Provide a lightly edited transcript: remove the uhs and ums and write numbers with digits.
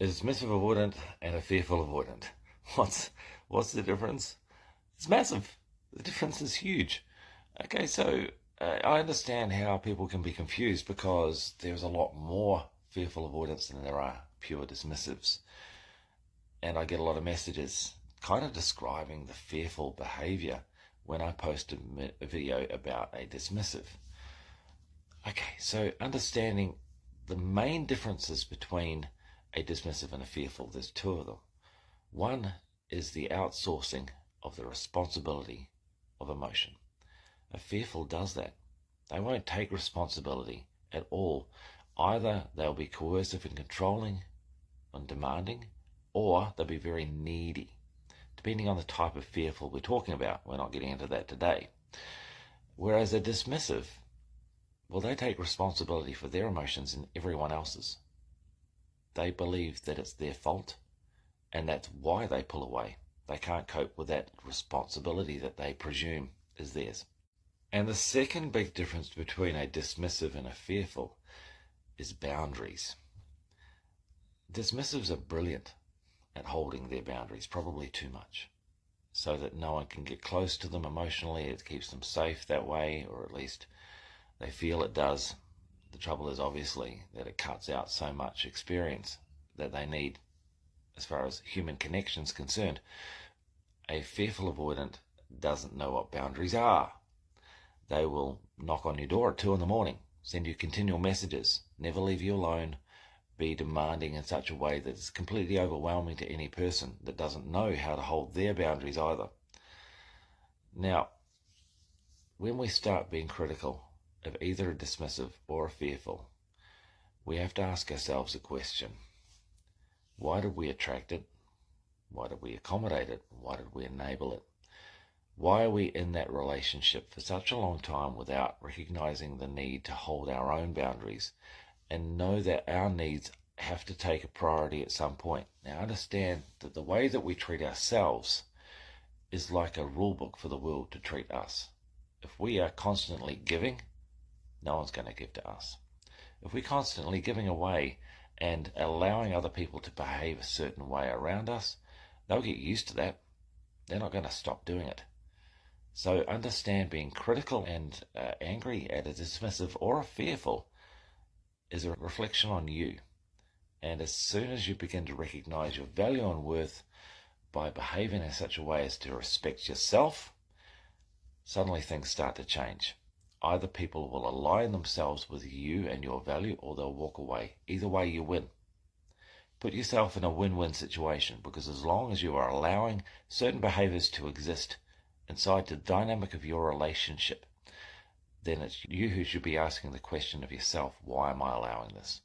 A dismissive avoidant and a fearful avoidant. What's the difference? It's massive. The difference is huge. Okay, so I understand how people can be confused because there's a lot more fearful avoidants than there are pure dismissives. And I get a lot of messages kind of describing the fearful behavior when I post a video about a dismissive. Okay, so understanding the main differences between a dismissive and a fearful, there's two of them. One is the outsourcing of the responsibility of emotion. A fearful does that. They won't take responsibility at all. Either they'll be coercive and controlling and demanding, or they'll be very needy, depending on the type of fearful we're talking about. We're not getting into that today. Whereas a dismissive, well, they take responsibility for their emotions and everyone else's. They believe that it's their fault, and that's why they pull away. They can't cope with that responsibility that they presume is theirs. And the second big difference between a dismissive and a fearful is boundaries. Dismissives are brilliant at holding their boundaries, probably too much, so that no one can get close to them emotionally. It keeps them safe that way, or at least they feel it does. The trouble is obviously that it cuts out so much experience that they need as far as human connection is concerned. A fearful avoidant doesn't know what boundaries are. They will knock on your door at 2 a.m, send you continual messages, never leave you alone, be demanding in such a way that it's completely overwhelming to any person that doesn't know how to hold their boundaries either. Now, when we start being critical of either a dismissive or a fearful, we have to ask ourselves a question. Why did we attract it? Why did we accommodate it? Why did we enable it? Why are we in that relationship for such a long time without recognizing the need to hold our own boundaries and know that our needs have to take a priority at some point? Now, understand that the way that we treat ourselves is like a rule book for the world to treat us. If we are constantly giving, no one's going to give to us. If we're constantly giving away and allowing other people to behave a certain way around us, they'll get used to that. They're not going to stop doing it. So understand, being critical and angry at a dismissive or a fearful is a reflection on you. And as soon as you begin to recognize your value and worth by behaving in such a way as to respect yourself, suddenly things start to change. Either people will align themselves with you and your value, or they'll walk away. Either way, you win. Put yourself in a win-win situation, because as long as you are allowing certain behaviors to exist inside the dynamic of your relationship, then it's you who should be asking the question of yourself, why am I allowing this?